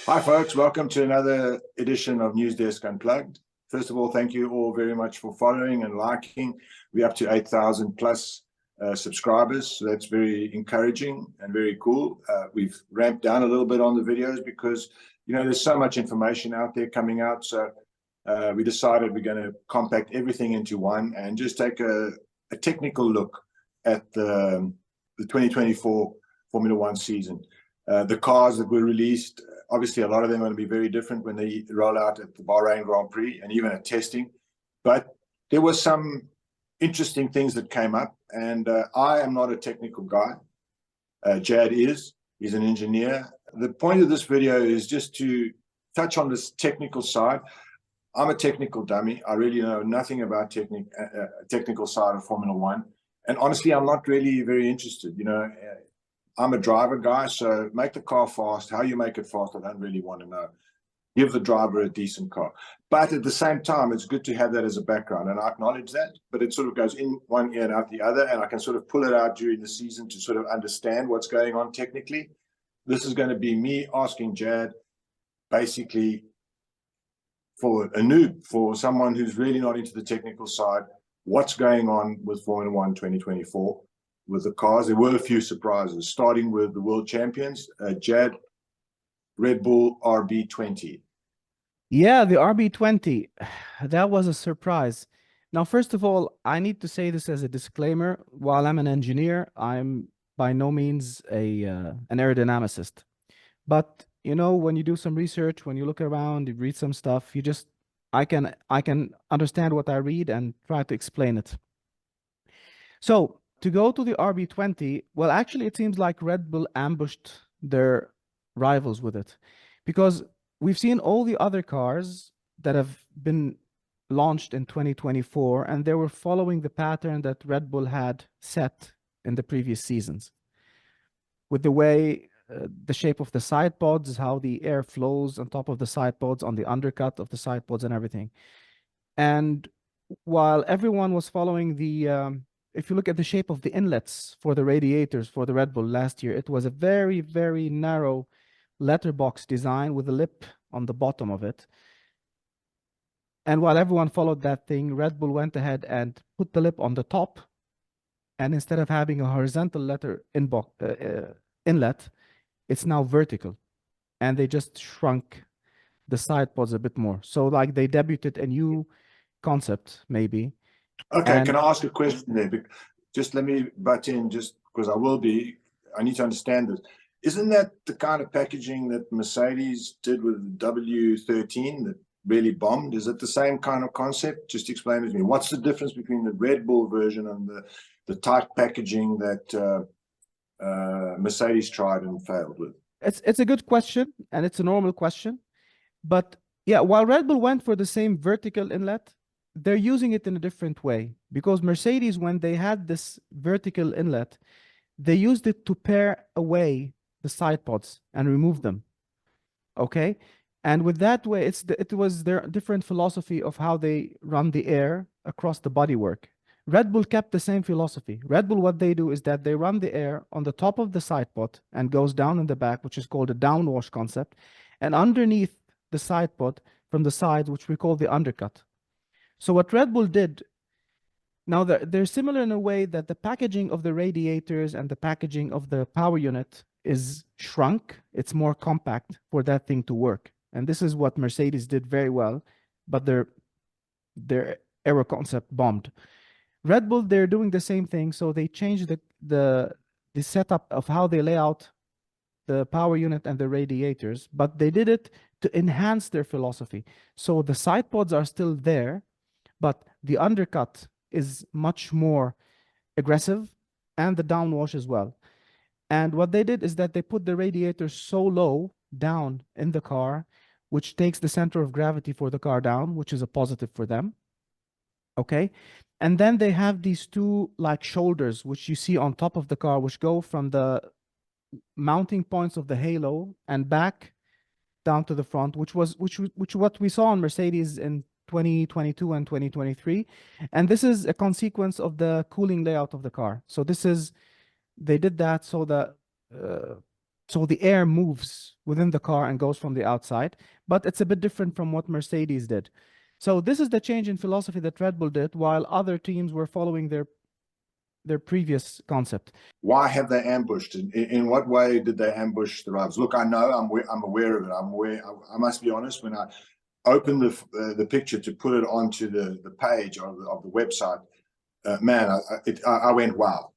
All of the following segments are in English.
Hi, folks. Welcome to another edition of News Desk Unplugged. First of all, thank you all very much for following and liking. We're up to 8,000 plus subscribers, so that's very encouraging and very cool. We've ramped down a little bit on the videos because, you know, there's so much information out there coming out. So we decided we're going to compact everything into one and just take a technical look at the 2024 Formula One season. The cars that were released, obviously, a lot of them are going to be very different when they roll out at the Bahrain Grand Prix and even at testing. But there were some interesting things that came up, and I am not a technical guy. Jad is. He's an engineer. The point of this video is just to touch on this technical side. I'm a technical dummy. I really know nothing about technical side of Formula One. And honestly, I'm not really very interested. You know, I'm a driver guy, so make the car fast. How you make it fast, I don't really want to know. Give the driver a decent car. But at the same time, it's good to have that as a background, and I acknowledge that, but it sort of goes in one ear and out the other, and I can sort of pull it out during the season to sort of understand what's going on technically. This is going to be me asking Jad, basically, for a noob, for someone who's really not into the technical side, what's going on with Formula One 2024. With the cars. There were a few surprises, starting with the world champions, Jad, Red Bull RB20. Yeah, the RB20, that was a surprise. Now, first of all, I need to say this as a disclaimer. While I'm an engineer, I'm by no means an aerodynamicist. But, you know, when you do some research, when you look around, you read some stuff, I can understand what I read and try to explain it. So, to go to the RB20, well, actually, it seems like Red Bull ambushed their rivals with it, because we've seen all the other cars that have been launched in 2024, and they were following the pattern that Red Bull had set in the previous seasons. With the way, the shape of the side pods, how the air flows on top of the side pods, on the undercut of the side pods and everything. And while everyone was following the... if you look at the shape of the inlets for the radiators for the Red Bull last year, it was a very, very narrow letterbox design with a lip on the bottom of it. And while everyone followed that thing, Red Bull went ahead and put the lip on the top. And instead of having a horizontal inlet, it's now vertical. And they just shrunk the side pods a bit more. So like they debuted a new concept, maybe. Okay, can I ask a question there? Just let me butt in, just because I need to understand this. Isn't that the kind of packaging that Mercedes did with the W13 that really bombed? Is it the same kind of concept? Just explain it to me. What's the difference between the Red Bull version and the tight packaging that Mercedes tried and failed with? It's a good question, and it's a normal question. But yeah, while Red Bull went for the same vertical inlet, they're using it in a different way, because Mercedes, when they had this vertical inlet, they used it to pare away the side pods and remove them. Okay. And with that way, it was their different philosophy of how they run the air across the bodywork. Red Bull kept the same philosophy. Red Bull, what they do is that they run the air on the top of the side pod and goes down in the back, which is called a downwash concept, and underneath the side pod from the side, which we call the undercut. So what Red Bull did, now they're similar in a way that the packaging of the radiators and the packaging of the power unit is shrunk. It's more compact for that thing to work. And this is what Mercedes did very well, but their aero concept bombed. Red Bull, they're doing the same thing. So they changed the setup of how they lay out the power unit and the radiators, but they did it to enhance their philosophy. So the side pods are still there, but the undercut is much more aggressive, and the downwash as well. And what they did is that they put the radiator so low down in the car, which takes the center of gravity for the car down, which is a positive for them. Okay. And then they have these two like shoulders, which you see on top of the car, which go from the mounting points of the halo and back down to the front, which what we saw on Mercedes in 2022 and 2023. And this is a consequence of the cooling layout of the car. So they did that so that So the air moves within the car and goes from the outside, but it's a bit different from what Mercedes did. So this is the change in philosophy that Red Bull did, while other teams were following their previous concept. Why have they ambushed? In what way did they ambush the rivals? Look, I know I'm aware of it. I'm aware. I must be honest. When I opened the picture to put it onto the page of the website, man, I went wow.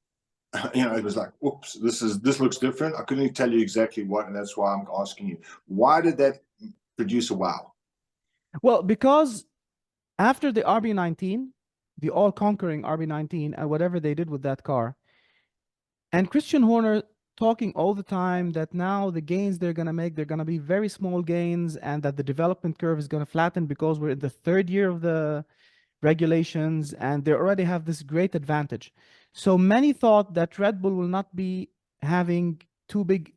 You know, it was like, whoops, this looks different. I couldn't tell you exactly what, and that's why I'm asking you. Why did that produce a wow? Well, because after the RB19, the all-conquering RB19, and whatever they did with that car, and Christian Horner talking all the time that now the gains they're going to make, they're going to be very small gains, and that the development curve is going to flatten because we're in the third year of the regulations and they already have this great advantage. So many thought that Red Bull will not be having too big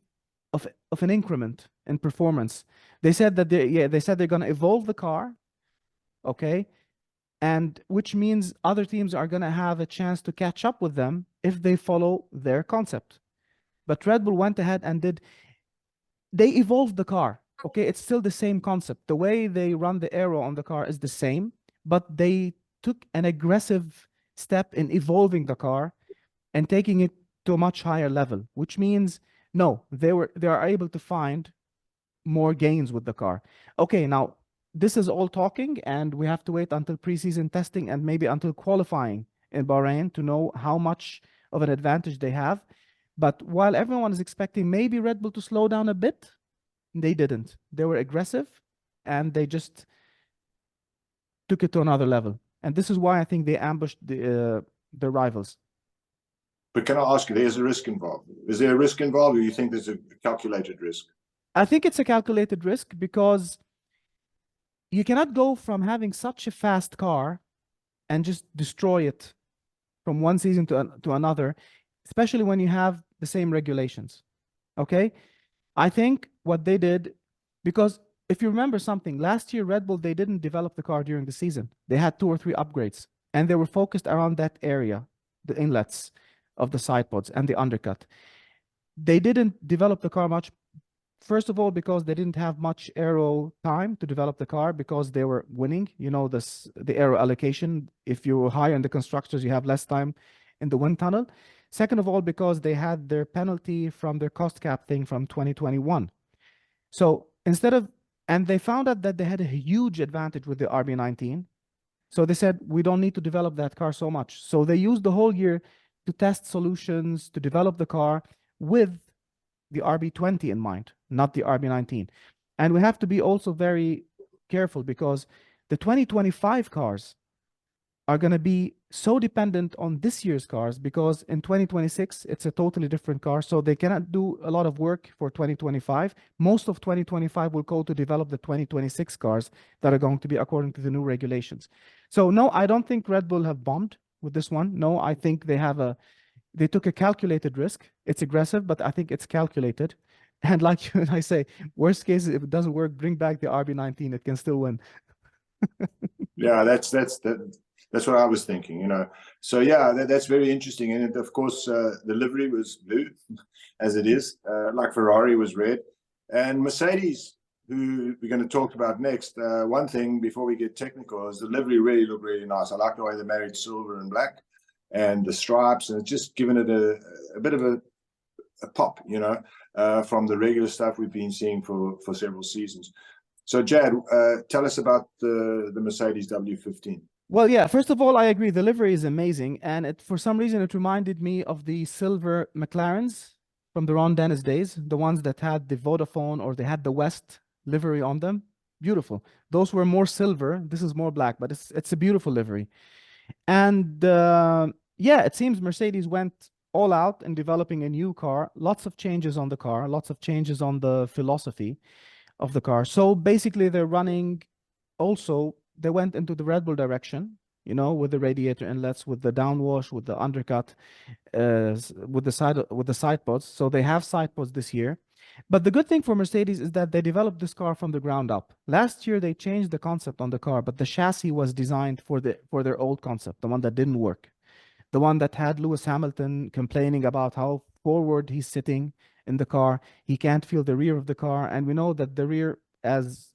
of an increment in performance. They said that they said they're going to evolve the car, okay, and which means other teams are going to have a chance to catch up with them if they follow their concept. But Red Bull went ahead and they evolved the car. Okay, it's still the same concept. The way they run the aero on the car is the same, but they took an aggressive step in evolving the car and taking it to a much higher level, which means no, they are able to find more gains with the car. Okay, now this is all talking, and we have to wait until preseason testing and maybe until qualifying in Bahrain to know how much of an advantage they have. But while everyone is expecting maybe Red Bull to slow down a bit, they didn't. They were aggressive, and they just took it to another level. And this is why I think they ambushed the rivals. But can I ask you, there's a risk involved. Is there a risk involved, or you think there's a calculated risk? I think it's a calculated risk because you cannot go from having such a fast car and just destroy it from one season to another, especially when you have the same regulations. Okay? I think what they did, because if you remember something, last year, Red Bull, they didn't develop the car during the season. They had 2 or 3 upgrades, and they were focused around that area, the inlets of the side pods and the undercut. They didn't develop the car much. First of all, because they didn't have much aero time to develop the car because they were winning. You know, the aero allocation. If you're higher in the constructors, you have less time in the wind tunnel. Second of all, because they had their penalty from their cost cap thing from 2021. So and they found out that they had a huge advantage with the RB19. So they said, we don't need to develop that car so much. So they used the whole year to test solutions, to develop the car with the RB20 in mind, not the RB19. And we have to be also very careful because the 2025 cars are going to be so dependent on this year's cars because in 2026, it's a totally different car. So they cannot do a lot of work for 2025. Most of 2025 will go to develop the 2026 cars that are going to be according to the new regulations. So no, I don't think Red Bull have bombed with this one. No, I think they took a calculated risk. It's aggressive, but I think it's calculated. And like I say, worst case, if it doesn't work, bring back the RB19. It can still win. Yeah, that's what I was thinking, you know. So yeah, that's very interesting. And of course, the livery was blue, as it is, like Ferrari was red. And Mercedes, who we're going to talk about next, one thing before we get technical is the livery really looked really nice. I like the way they married silver and black and the stripes, and it's just given it a bit of a pop, you know, from the regular stuff we've been seeing for several seasons. So Jad, tell us about the Mercedes W15. Well, yeah, first of all, I agree. The livery is amazing. And for some reason, it reminded me of the silver McLarens from the Ron Dennis days, the ones that had the Vodafone or they had the West livery on them. Beautiful. Those were more silver. This is more black, but it's a beautiful livery. And yeah, it seems Mercedes went all out in developing a new car. Lots of changes on the car, lots of changes on the philosophy of the car. So basically, they're running also, they went into the Red Bull direction, you know, with the radiator inlets, with the downwash, with the undercut, with the side pods. So they have side pods this year. But the good thing for Mercedes is that they developed this car from the ground up. Last year, they changed the concept on the car, but the chassis was designed for their old concept, the one that didn't work. The one that had Lewis Hamilton complaining about how forward he's sitting in the car. He can't feel the rear of the car. And we know that the rear, as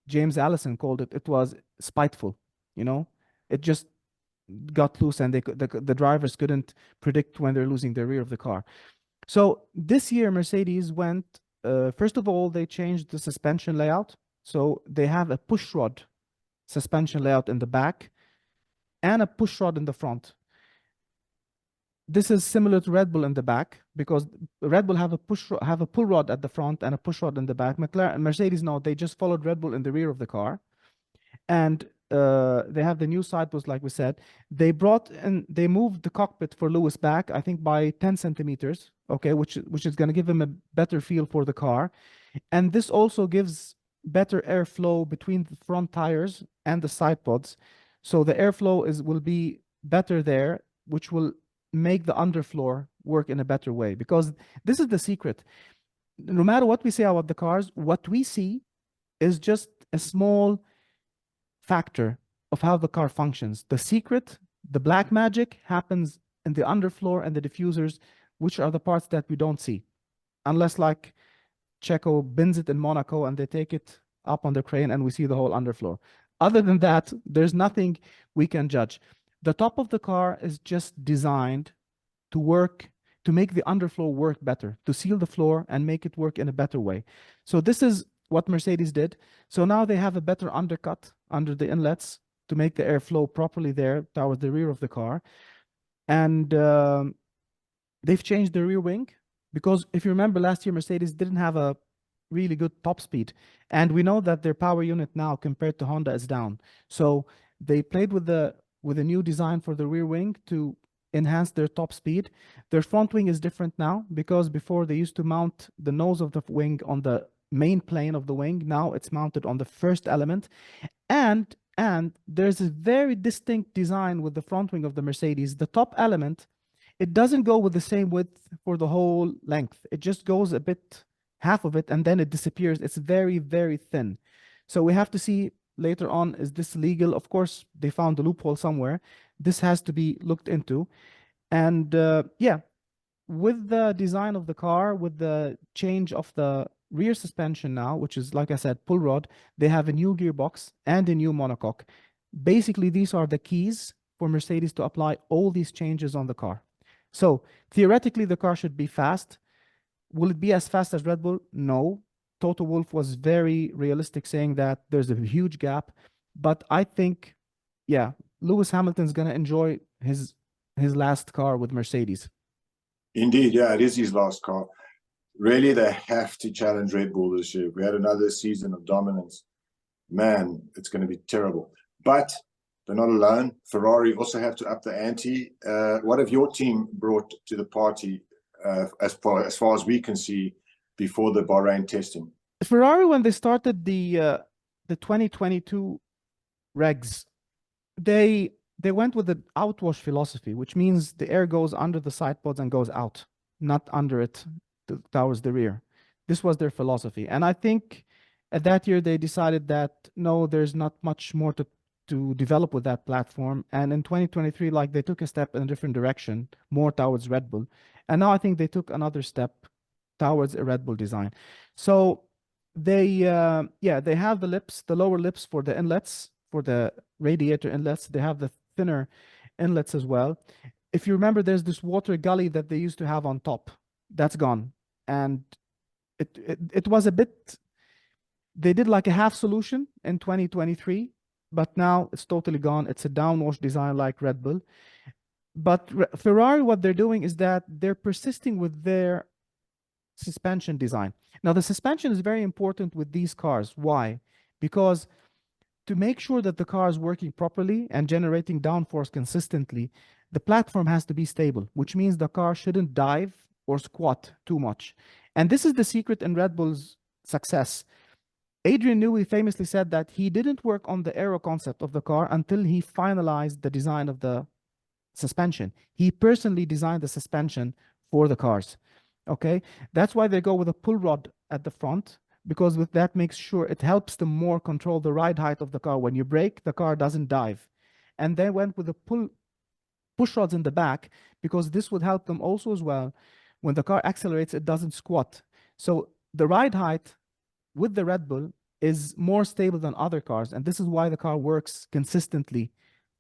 James Allison called it, it was spiteful, you know? It just got loose and the drivers couldn't predict when they're losing the rear of the car. So this year, Mercedes went, first of all, they changed the suspension layout. So they have a push rod suspension layout in the back and a push rod in the front. This is similar to Red Bull in the back because Red Bull have a pull rod at the front and a push rod in the back. McLaren and Mercedes, no, they just followed Red Bull in the rear of the car. And they have the new sidewalls, like we said. They moved the cockpit for Lewis back, I think, by 10 centimeters, okay, which is going to give him a better feel for the car. And this also gives better airflow between the front tires and the side pods. So the airflow will be better there, which will make the underfloor work in a better way. Because this is the secret. No matter what we say about the cars, what we see is just a small factor of how the car functions. The secret, the black magic, happens in the underfloor and the diffusers, which are the parts that we don't see. Unless like Checo bins it in Monaco and they take it up on the crane and we see the whole underfloor. Other than that, there's nothing we can judge. The top of the car is just designed to work, to make the underfloor work better, to seal the floor and make it work in a better way. So this is what Mercedes did. So now they have a better undercut under the inlets to make the air flow properly there towards the rear of the car. And they've changed the rear wing because if you remember last year, Mercedes didn't have a really good top speed. And we know that their power unit now compared to Honda is down. So they played with a new design for the rear wing to enhance their top speed. Their front wing is different now because before they used to mount the nose of the wing on the main plane of the wing. Now it's mounted on the first element. And there's a very distinct design with the front wing of the Mercedes. The top element, it doesn't go with the same width for the whole length. It just goes a bit, half of it, and then it disappears. It's very, very thin. So we have to see later on, is this legal? Of course, they found a loophole somewhere. This has to be looked into. And yeah, with the design of the car, with the change of the rear suspension now, which is, like I said, pull rod, they have a new gearbox and a new monocoque. Basically, these are the keys for Mercedes to apply all these changes on the car. So theoretically, the car should be fast. Will it be as fast as Red Bull? No. Toto Wolff was very realistic, saying that there's a huge gap. But I think, yeah, Lewis Hamilton's going to enjoy his last car with Mercedes. Indeed, yeah, it is his last car. Really, they have to challenge Red Bull this year. If we had another season of dominance, man, it's going to be terrible. But they're not alone. Ferrari also have to up the ante. What have your team brought to the party as far as we can see before the Bahrain testing? Ferrari, when they started the 2022 regs, they went with the outwash philosophy, which means the air goes under the side pods and goes out, not under it towards the rear. This was their philosophy. And I think at that year they decided that no, there's not much more to develop with that platform. And in 2023, like, they took a step in a different direction, more towards Red Bull. And now I think they took another step towards a Red Bull design. So they have the lips, the lower lips for the inlets, for the radiator inlets. They have the thinner inlets as well. If you remember, there's this water gully that they used to have on top. That's gone. And it was a bit, they did like a half solution in 2023, but now it's totally gone. It's a downwash design like Red Bull. But Ferrari, what they're doing is that they're persisting with their suspension design. Now, the suspension is very important with these cars. Why? Because to make sure that the car is working properly and generating downforce consistently, the platform has to be stable, which means the car shouldn't dive or squat too much. And this is the secret in Red Bull's success. Adrian Newey famously said that he didn't work on the aero concept of the car until he finalized the design of the suspension. He personally designed the suspension for the cars. Okay, that's why they go with a pull rod at the front, because with that makes sure it helps them more control the ride height of the car. When you brake, the car doesn't dive. And they went with the push rods in the back because this would help them also as well when the car accelerates, it doesn't squat. So the ride height with the Red Bull is more stable than other cars, and this is why the car works consistently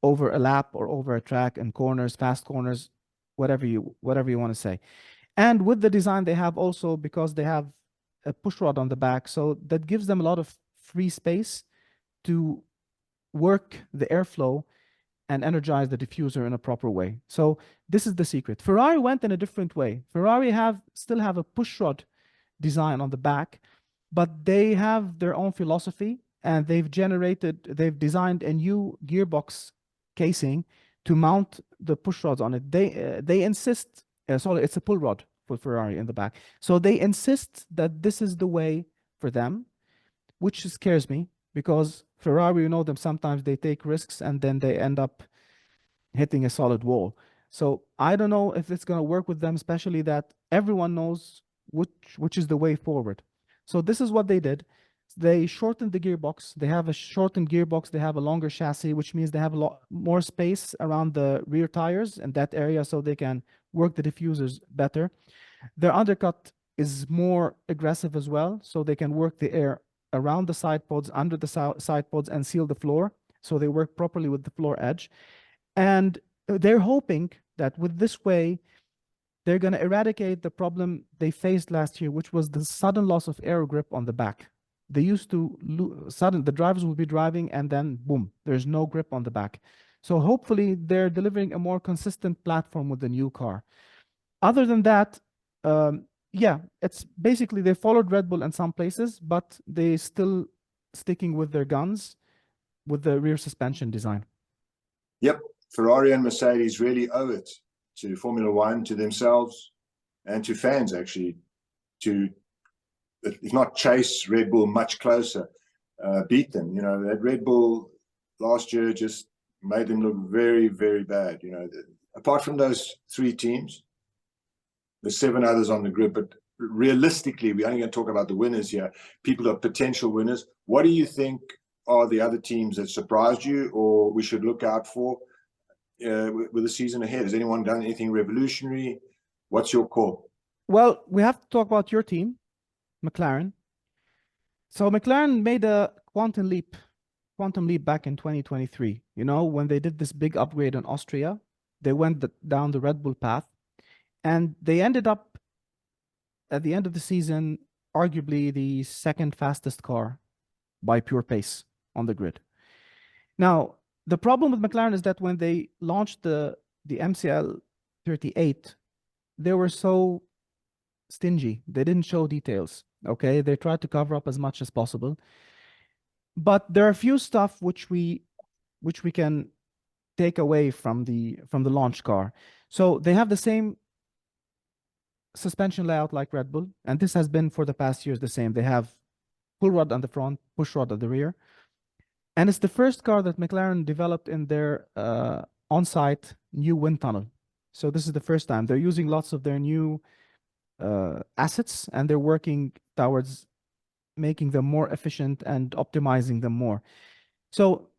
over a lap or over a track and corners, fast corners, whatever you want to say. And with the design they have also, because they have a push rod on the back, so that gives them a lot of free space to work the airflow and energize the diffuser in a proper way. So this is the secret. Ferrari went in a different way. Ferrari still have a push rod design on the back, but they have their own philosophy, and they've designed a new gearbox casing to mount the push rods on it. They insist, sorry, it's a pull rod for Ferrari in the back. So they insist that this is the way for them, which scares me, because Ferrari, you know them, sometimes they take risks and then they end up hitting a solid wall. So I don't know if it's going to work with them, especially that everyone knows which is the way forward. So this is what they did. They shortened the gearbox. They have a shortened gearbox. They have a longer chassis, which means they have a lot more space around the rear tires in that area, so they can work the diffusers better. Their undercut is more aggressive as well, so they can work the air around the side pods, under the side pods, and seal the floor, so they work properly with the floor edge. And they're hoping that with this way, they're going to eradicate the problem they faced last year, which was the sudden loss of air grip on the back. They used to the drivers will be driving and then boom, there's no grip on the back. So hopefully they're delivering a more consistent platform with the new car. Other than that, yeah, it's basically they followed Red Bull in some places, but they still sticking with their guns with the rear suspension design. Yep, Ferrari and Mercedes really owe it to Formula One, to themselves, and to fans, actually, to, if not chase Red Bull much closer, beat them. You know, that Red Bull last year just made them look very, very bad. You know, apart from those 3 teams, there's 7 others on the grid, but realistically, we're only going to talk about the winners here. People are potential winners. What do you think are the other teams that surprised you, or we should look out for with the season ahead? Has anyone done anything revolutionary? What's your call? Well, we have to talk about your team, McLaren. So McLaren made a quantum leap back in 2023. You know, when they did this big upgrade in Austria, they went down the Red Bull path, and they ended up at the end of the season arguably the second fastest car by pure pace on the grid. Now, the problem with McLaren is that when they launched the MCL 38, they were so stingy. They didn't show details. Okay, they tried to cover up as much as possible. But there are a few stuff which we can take away from the launch car. So they have the same suspension layout like Red Bull, and this has been for the past years the same. They have pull rod on the front, push rod at the rear. And it's the first car that McLaren developed in their on-site new wind tunnel. So this is the first time. They're using lots of their new assets, and they're working towards making them more efficient and optimizing them more. So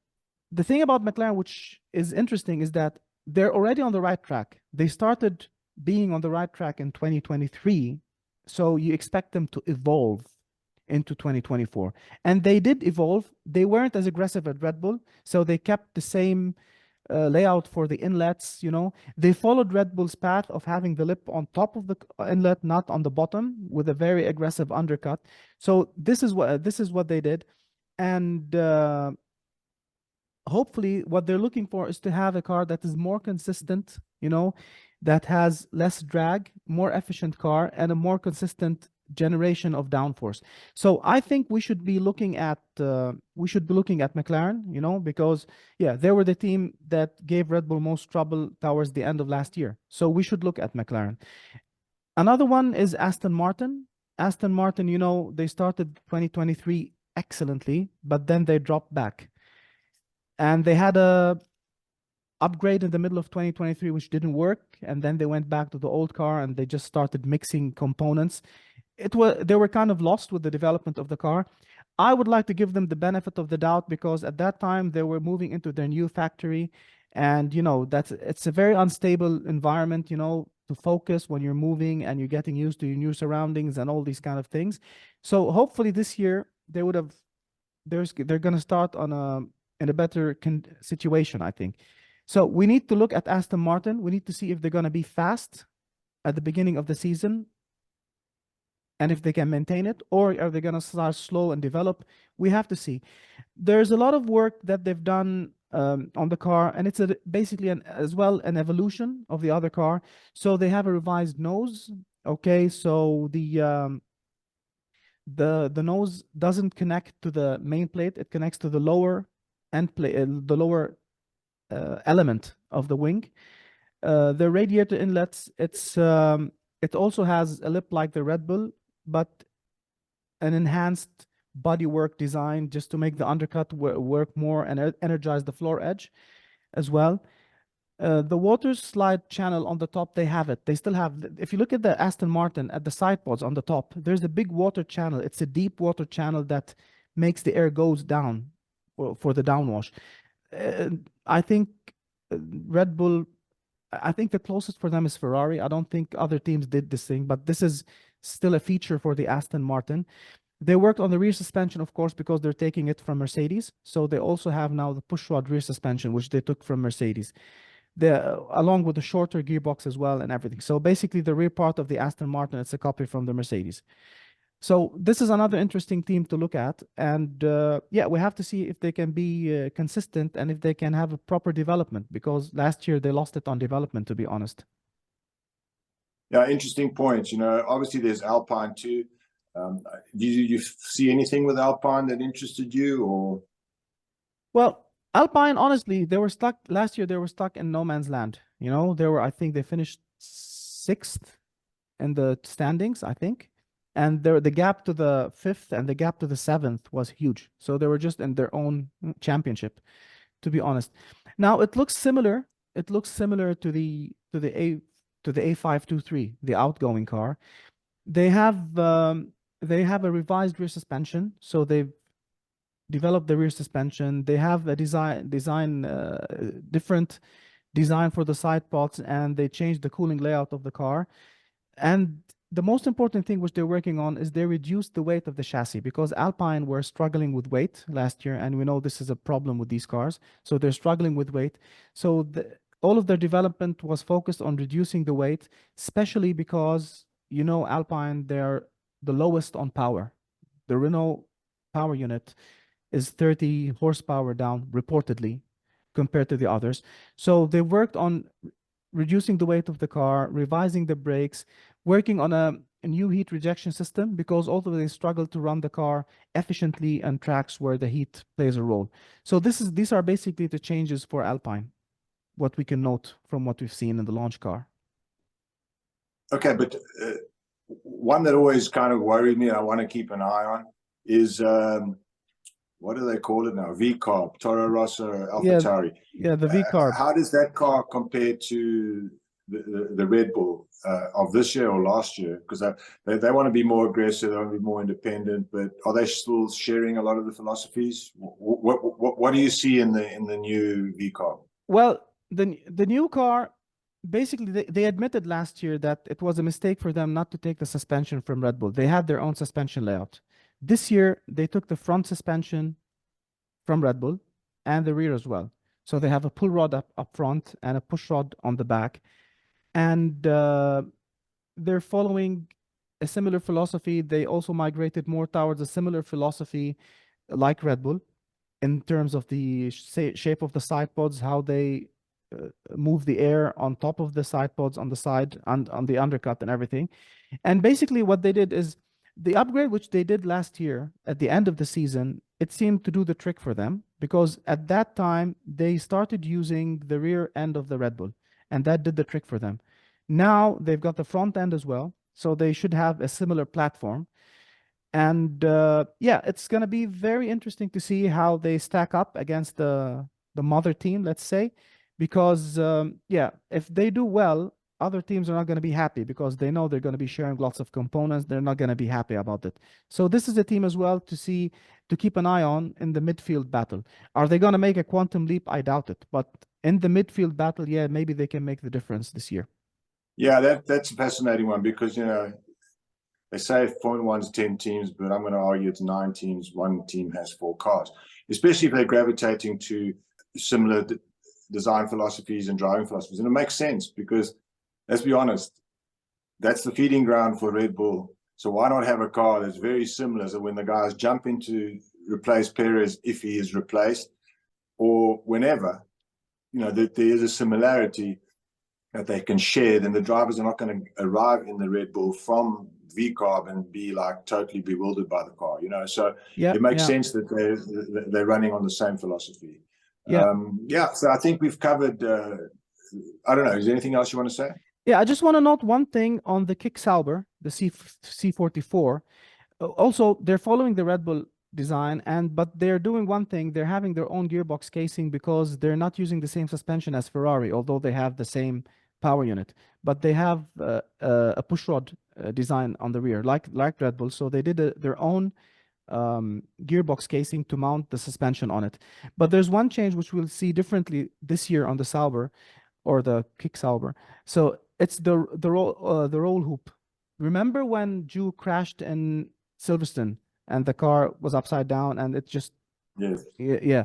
the thing about McLaren, which is interesting, is that they're already on the right track. They started being on the right track in 2023. So you expect them to evolve into 2024. And they did evolve. They weren't as aggressive at Red Bull, so they kept the same layout for the inlets. You know, they followed Red Bull's path of having the lip on top of the inlet, not on the bottom, with a very aggressive undercut. So this is what they did. And hopefully what they're looking for is to have a car that is more consistent, you know, that has less drag, more efficient car, and a more consistent generation of downforce. So I think we should be looking at McLaren, you know, because yeah, they were the team that gave Red Bull most trouble towards the end of last year. So we should look at McLaren. Another one is Aston Martin. Aston Martin, you know, they started 2023 excellently, but then they dropped back. And they had a upgrade in the middle of 2023 which didn't work, and then they went back to the old car and they just started mixing components. They were kind of lost with the development of the car. I would like to give them the benefit of the doubt, because at that time they were moving into their new factory, and you know, it's a very unstable environment. You know, to focus when you're moving and you're getting used to your new surroundings and all these kind of things. So hopefully this year they would have, they're going to start on in a better situation, I think. So we need to look at Aston Martin. We need to see if they're going to be fast at the beginning of the season and if they can maintain it, or are they going to start slow and develop? We have to see. There's a lot of work that they've done on the car, and it's basically as well an evolution of the other car. So they have a revised nose. Okay, so the nose doesn't connect to the main plate; it connects to the lower end plate, the lower element of the wing. The radiator inlets, it also has a lip like the Red Bull, but an enhanced bodywork design just to make the undercut work more and energize the floor edge as well. The water slide channel on the top, they have it. They still have, if you look at the Aston Martin at the side pods on the top, there's a big water channel. It's a deep water channel that makes the air goes down for the downwash. I think Red Bull, I think the closest for them is Ferrari. I don't think other teams did this thing, but this is still a feature for the Aston Martin. They worked on the rear suspension, of course, because they're taking it from Mercedes. So they also have now the push rod rear suspension, which they took from Mercedes. Along with the shorter gearbox as well and everything. So basically the rear part of the Aston Martin, it's a copy from the Mercedes. So this is another interesting team to look at. And yeah, we have to see if they can be consistent and if they can have a proper development, because last year they lost it on development, to be honest. Yeah, interesting points. You know, obviously there's Alpine too. Did you see anything with Alpine that interested you, or? Well, Alpine, honestly, they were stuck last year. They were stuck in no man's land. You know, I think they finished 6th in the standings, I think. And the gap to the 5th and the gap to the 7th was huge. So they were just in their own championship, to be honest. Now it looks similar. It looks similar to the A523, the outgoing car. They have a revised rear suspension, so they've developed the rear suspension. They have a different design for the side pods, and they changed the cooling layout of the car. And the most important thing which they're working on is they reduced the weight of the chassis, because Alpine were struggling with weight last year, and we know this is a problem with these cars. So they're struggling with weight. So all of their development was focused on reducing the weight, especially because, you know, Alpine, they're the lowest on power. The Renault power unit is 30 horsepower down reportedly compared to the others. So they worked on reducing the weight of the car, revising the brakes, working on a new heat rejection system, because although they struggle to run the car efficiently on tracks where the heat plays a role. So these are basically the changes for Alpine, what we can note from what we've seen in the launch car. Okay, but one that always kind of worried me, I want to keep an eye on, is what do they call it now? V-carb, Toro Rosso, AlphaTauri. Yeah, the V-carb. How does that car compare to the Red Bull of this year or last year? Because they want to be more aggressive, they want to be more independent, but are they still sharing a lot of the philosophies? What do you see in the new V-carb? Well, the new car, basically they admitted last year that it was a mistake for them not to take the suspension from Red Bull. They had their own suspension layout. This year, they took the front suspension from Red Bull and the rear as well. So they have a pull rod up front and a push rod on the back. And they're following a similar philosophy. They also migrated more towards a similar philosophy like Red Bull in terms of the shape of the side pods, how they move the air on top of the side pods, on the side, and on the undercut and everything. And basically what they did is, the upgrade which they did last year at the end of the season, it seemed to do the trick for them, because at that time they started using the rear end of the Red Bull, and that did the trick for them. Now they've got the front end as well, so they should have a similar platform. And yeah, it's going to be very interesting to see how they stack up against the mother team, let's say, because yeah, if they do well, other teams are not going to be happy, because they know they're going to be sharing lots of components. They're not going to be happy about it. So this is a team as well to keep an eye on in the midfield battle. Are they going to make a quantum leap? I doubt it. But in the midfield battle, yeah, maybe they can make the difference this year. Yeah, that's a fascinating one because, you know, they say Formula One's 10 teams, but I'm going to argue it's 9 teams. One team has 4 cars, especially if they're gravitating to similar design philosophies and driving philosophies. And it makes sense because, let's be honest, that's the feeding ground for Red Bull. So why not have a car that's very similar, so when the guys jump in to replace Perez, if he is replaced, or whenever, you know, that there is a similarity that they can share, then the drivers are not going to arrive in the Red Bull from VCARB and be like totally bewildered by the car, you know. So Yeah, it makes yeah, sense that they're running on the same philosophy. yeah. Yeah, so I think we've covered, I don't know, is there anything else you want to say? Yeah, I just want to note one thing on the Kick Sauber, the C44. Also, they're following the Red Bull design, but they're doing one thing. They're having their own gearbox casing because they're not using the same suspension as Ferrari, although they have the same power unit. But they have a pushrod design on the rear, like Red Bull. So they did their own gearbox casing to mount the suspension on it. But there's one change which we'll see differently this year on the Sauber, or the Kick Sauber. So it's the roll hoop. Remember when Ju crashed in Silverstone and the car was upside down and it just, Yes. yeah,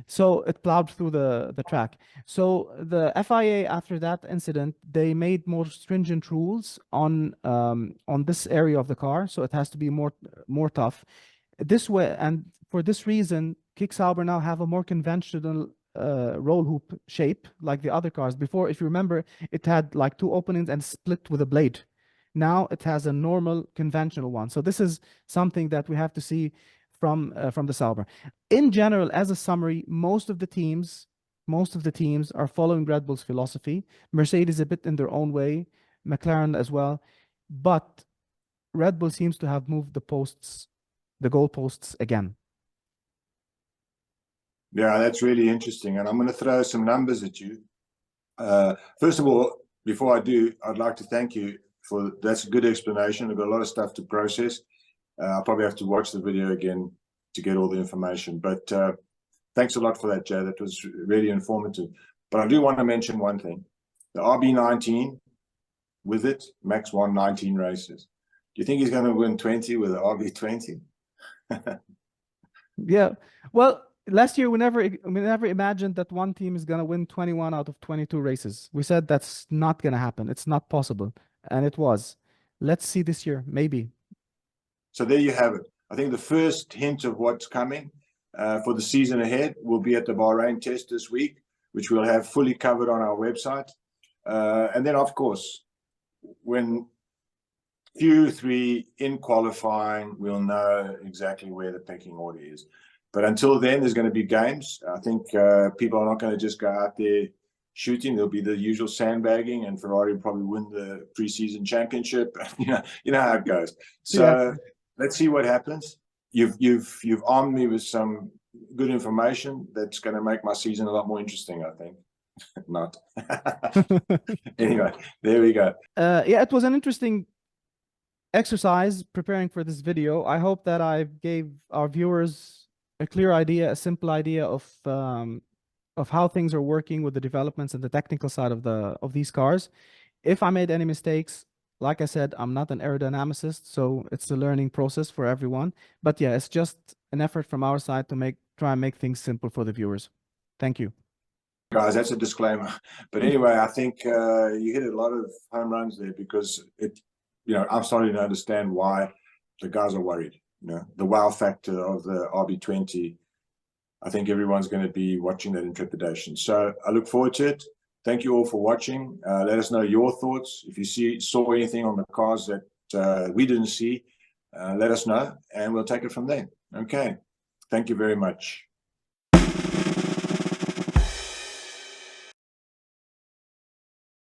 so it plowed through the track. So the FIA, after that incident, they made more stringent rules on this area of the car, so it has to be more tough. This way, and for this reason, Kick Sauber now have a more conventional roll hoop shape like the other cars. Before, if you remember, it had like 2 openings and split with a blade. Now it has a normal conventional one. So this is something that we have to see from the Sauber. In general, as a summary, most of the teams are following Red Bull's philosophy. Mercedes a bit in their own way, McLaren as well, but Red Bull seems to have moved the goalposts again. Yeah, that's really interesting. And I'm going to throw some numbers at you. First of all, before I do, I'd like to thank you for that's a good explanation. I've got a lot of stuff to process. I'll probably have to watch the video again to get all the information. But thanks a lot for that, Jay. That was really informative. But I do want to mention one thing. The RB19, with it, Max won 19 races. Do you think he's going to win 20 with the RB20? Yeah. Well, last year we never imagined that one team is going to win 21 out of 22 races. We said that's not going to happen. It's not possible. And it was. Let's see this year, maybe. So there you have it. I think the first hint of what's coming for the season ahead will be at the Bahrain test this week, which we'll have fully covered on our website. And then, of course, when Q3 in qualifying, we'll know exactly where the pecking order is. But until then, there's going to be games. I think people are not going to just go out there shooting. There'll be the usual sandbagging, and Ferrari will probably win the preseason championship. you know how it goes. So Yeah. Let's see what happens. You've armed me with some good information that's going to make my season a lot more interesting, I think. Not. Anyway, there we go. Yeah, it was an interesting exercise preparing for this video. I hope that I gave our viewers a clear idea, a simple idea of how things are working with the developments and the technical side of these cars. If I made any mistakes, like I said, I'm not an aerodynamicist, so it's a learning process for everyone. But yeah, it's just an effort from our side to try and make things simple for the viewers. Thank you. Guys, that's a disclaimer. But anyway, I think you hit a lot of home runs there because I'm starting to understand why the guys are worried. The wow factor of the RB20. I think everyone's going to be watching that in trepidation. So I look forward to it. Thank you all for watching. Let us know your thoughts. If you saw anything on the cars that we didn't see, let us know, and we'll take it from there. Okay. Thank you very much.